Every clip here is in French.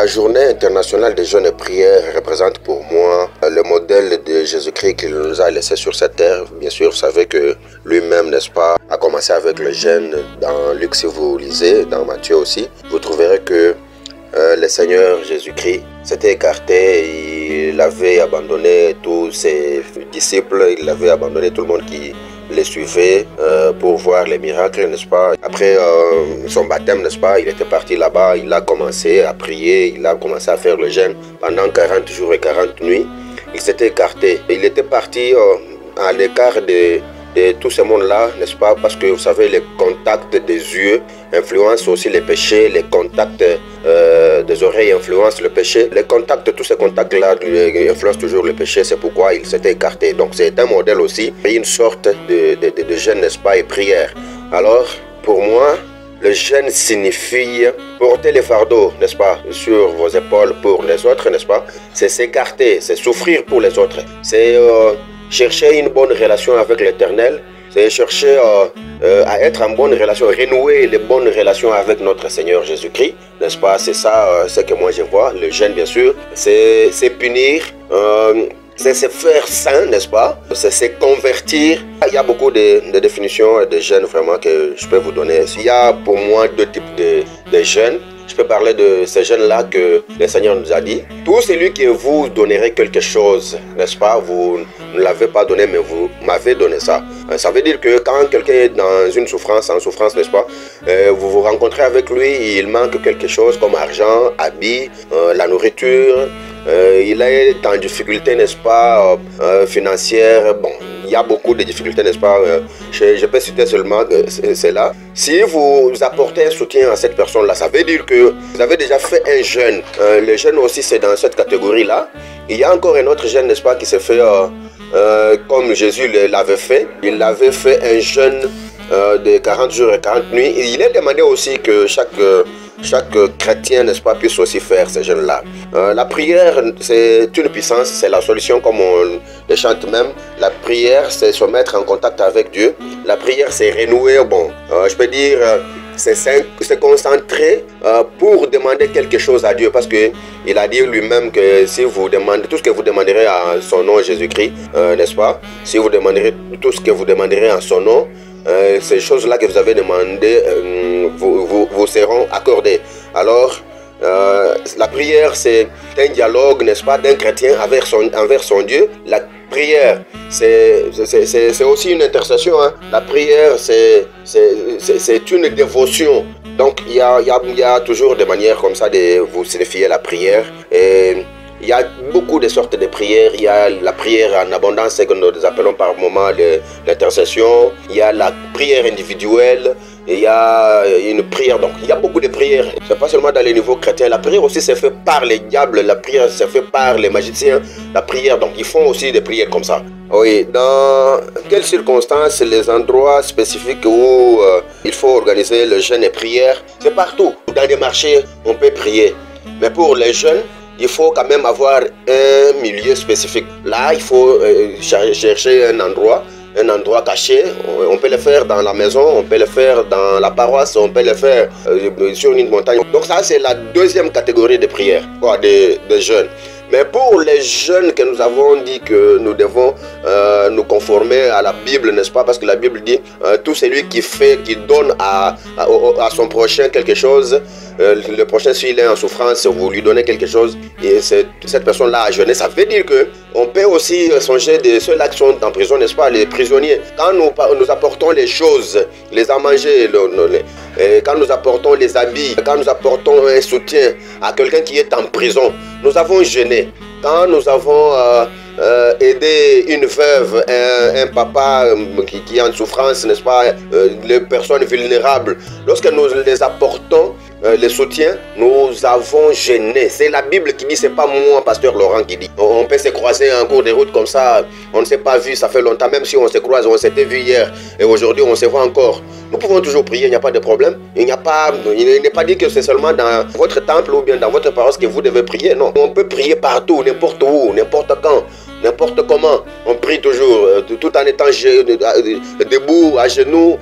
La journée internationale des jeûnes et prières représente pour moi le modèle de Jésus-Christ qu'il nous a laissé sur cette terre. Bien sûr, vous savez que lui-même, n'est-ce pas, a commencé avec le jeûne. Dans Luc, si vous lisez, dans Matthieu aussi, vous trouverez que le Seigneur Jésus-Christ s'était écarté, il avait abandonné tous ses disciples, il avait abandonné tout le monde qui les suivait pour voir les miracles, n'est-ce pas. Après son baptême, n'est-ce pas, il était parti là-bas, il a commencé à prier, il a commencé à faire le jeûne pendant 40 jours et 40 nuits. Il s'était écarté, il était parti à l'écart de tout ce monde-là, n'est-ce pas, parce que vous savez, les contacts des yeux influencent aussi les péchés, les contacts des oreilles influencent le péché, les contacts, tous ces contacts-là influencent toujours le péché, c'est pourquoi il s'était écarté. Donc c'est un modèle aussi, une sorte de jeûne, n'est-ce pas, et prière. Alors, pour moi, le jeûne signifie porter les fardeaux, n'est-ce pas, sur vos épaules pour les autres, n'est-ce pas. C'est s'écarter, c'est souffrir pour les autres, c'est chercher une bonne relation avec l'Éternel, c'est chercher à être en bonne relation, renouer les bonnes relations avec notre Seigneur Jésus-Christ, n'est-ce pas. C'est ça ce que moi je vois. Le jeûne, bien sûr, c'est punir, c'est se faire saint, n'est-ce pas, c'est se convertir. Il y a beaucoup de définitions de jeûne vraiment que je peux vous donner. Il y a pour moi deux types de jeûne. Je peux parler de ces jeunes-là que le Seigneur nous a dit. Tout celui qui vous donnerait quelque chose, n'est-ce pas, vous ne l'avez pas donné, mais vous m'avez donné ça. Ça veut dire que quand quelqu'un est dans une souffrance, en souffrance, n'est-ce pas, vous vous rencontrez avec lui, il manque quelque chose comme argent, habits, la nourriture, il est en difficulté, n'est-ce pas, financière, bon. Il y a beaucoup de difficultés, n'est-ce pas? Je peux citer seulement cela. Si vous apportez un soutien à cette personne-là, ça veut dire que vous avez déjà fait un jeûne. Le jeûne aussi, c'est dans cette catégorie-là. Il y a encore un autre jeûne, n'est-ce pas, qui s'est fait comme Jésus l'avait fait. Il avait fait un jeûne de 40 jours et 40 nuits. Et il est demandé aussi que chaque chrétien, n'est-ce pas, puisse aussi faire ces jeûnes-là. La prière, c'est une puissance, c'est la solution comme on le chante même. La prière, c'est se mettre en contact avec Dieu. La prière, c'est renouer, bon, je peux dire, c'est se concentrer pour demander quelque chose à Dieu. Parce qu'il a dit lui-même que si vous demandez tout ce que vous demanderez en son nom, Jésus-Christ, n'est-ce pas? Si vous demanderez tout ce que vous demanderez en son nom, ces choses-là que vous avez demandées vous seront accordées. Alors, la prière, c'est un dialogue, n'est-ce pas, d'un chrétien envers son Dieu. La prière, c'est aussi une intercession. Hein. La prière, c'est une dévotion. Donc, il y a toujours des manières comme ça de vous signifier la prière. Et il y a beaucoup de sortes de prières. Il y a la prière en abondance, ce que nous appelons par moment l'intercession. Il y a la prière individuelle. Il y a une prière, donc il y a beaucoup de prières. C'est pas seulement dans les niveaux chrétiens. La prière aussi c'est fait par les diables. La prière c'est fait par les magiciens. La prière, donc ils font aussi des prières comme ça. Oui, dans quelles circonstances, les endroits spécifiques où il faut organiser le jeûne et prière, c'est partout. Dans des marchés, on peut prier. Mais pour les jeunes, il faut quand même avoir un milieu spécifique. Là, il faut chercher un endroit caché. On peut le faire dans la maison, on peut le faire dans la paroisse, on peut le faire sur une montagne. Donc ça, c'est la deuxième catégorie de prières, de jeûne. Mais pour les jeunes que nous avons dit que nous devons nous conformer à la Bible, n'est-ce pas? Parce que la Bible dit tout celui qui donne à son prochain quelque chose, le prochain s'il est en souffrance, vous lui donnez quelque chose et cette personne-là a jeûné. Ça veut dire que on peut aussi songer de ceux-là qui sont en prison, n'est-ce pas? Les prisonniers. Quand nous apportons les choses, les à manger, quand nous apportons les habits, quand nous apportons un soutien à quelqu'un qui est en prison, nous avons jeûné. Quand nous avons aidé une veuve, un papa qui est en souffrance, n'est-ce pas, les personnes vulnérables, lorsque nous les apportons les soutiens, nous avons jeûné. C'est la Bible qui dit, c'est pas moi, pasteur Laurent, qui dit. On peut se croiser en cours de route comme ça, on ne s'est pas vu, ça fait longtemps, même si on se croise, on s'était vu hier, et aujourd'hui on se voit encore. Nous pouvons toujours prier, il n'y a pas de problème. Il n'est pas dit que c'est seulement dans votre temple ou bien dans votre paroisse que vous devez prier, non. On peut prier partout, n'importe où, n'importe quand. N'importe comment, on prie toujours, tout en étant debout, à genoux,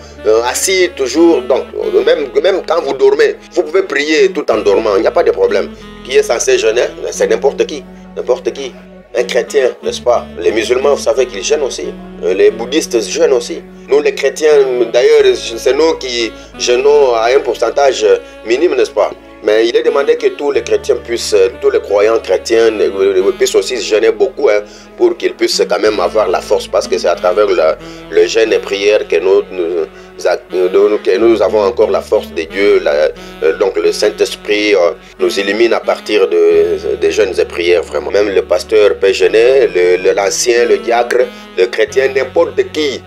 assis toujours. Donc, même quand vous dormez, vous pouvez prier tout en dormant, il n'y a pas de problème. qui est censé jeûner, c'est n'importe qui. N'importe qui. Un chrétien, n'est-ce pas? Les musulmans, vous savez qu'ils jeûnent aussi. Les bouddhistes jeûnent aussi. Nous, les chrétiens, d'ailleurs, c'est nous qui jeûnons à un pourcentage minime, n'est-ce pas? Mais il est demandé que tous les chrétiens puissent, tous les croyants chrétiens puissent aussi jeûner beaucoup, hein, pour qu'ils puissent quand même avoir la force, parce que c'est à travers le jeûne et prière que nous avons encore la force de Dieu. Donc le Saint-Esprit nous illumine à partir des jeûnes et prières, vraiment. Même le pasteur peut jeûner, l'ancien, le diacre, le chrétien, n'importe qui,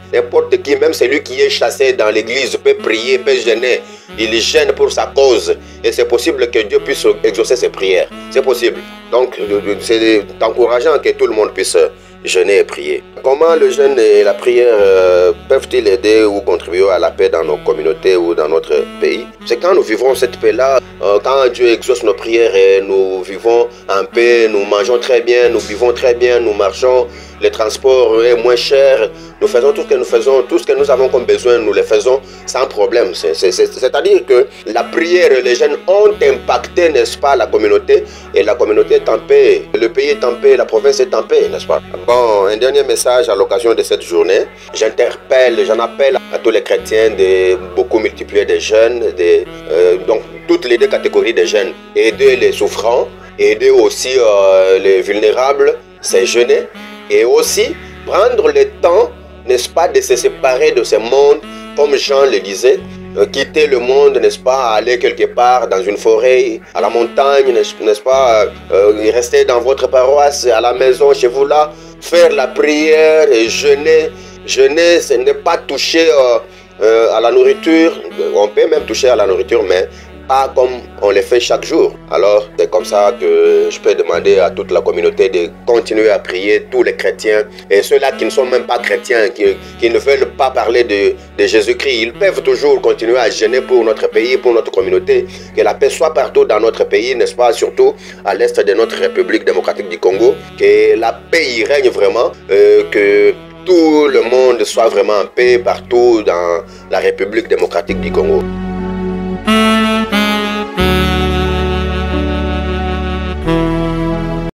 même celui qui est chassé dans l'église peut prier, peut jeûner. Il gêne pour sa cause et c'est possible que Dieu puisse exaucer ses prières. C'est possible. Donc c'est encourageant que tout le monde puisse jeûner et prier. Comment le jeûne et la prière peuvent-ils aider ou contribuer à la paix dans nos communautés ou dans notre pays? C'est quand nous vivons cette paix-là, quand Dieu exauce nos prières et nous vivons en paix, nous mangeons très bien, nous vivons très bien, nous marchons, le transport est moins cher, nous faisons tout ce que nous faisons, tout ce que nous avons comme besoin, nous le faisons sans problème. C'est-à-dire que la prière et les jeûnes ont impacté, n'est-ce pas, la communauté, et la communauté est en paix, le pays est en paix, la province est en paix, n'est-ce pas? Bon, un dernier message à l'occasion de cette journée. J'en appelle à tous les chrétiens de beaucoup multiplier des jeûnes, donc toutes les deux catégories de jeunes. Aider les souffrants, aider aussi les vulnérables, c'est jeûner. Et aussi prendre le temps, n'est-ce pas, de se séparer de ce monde, comme Jean le disait, quitter le monde, n'est-ce pas, aller quelque part dans une forêt, à la montagne, n'est-ce pas, rester dans votre paroisse, à la maison, chez vous là, faire la prière et jeûner. Jeûner, ce n'est pas toucher à la nourriture, on peut même toucher à la nourriture, mais pas comme on le fait chaque jour. Alors c'est comme ça que je peux demander à toute la communauté de continuer à prier, tous les chrétiens et ceux-là qui ne sont même pas chrétiens, qui ne veulent pas parler de Jésus-Christ, ils peuvent toujours continuer à jeûner pour notre pays, pour notre communauté, que la paix soit partout dans notre pays, n'est-ce pas, surtout à l'est de notre République démocratique du Congo, que la paix y règne vraiment, que tout le monde soit vraiment en paix partout dans la République démocratique du Congo.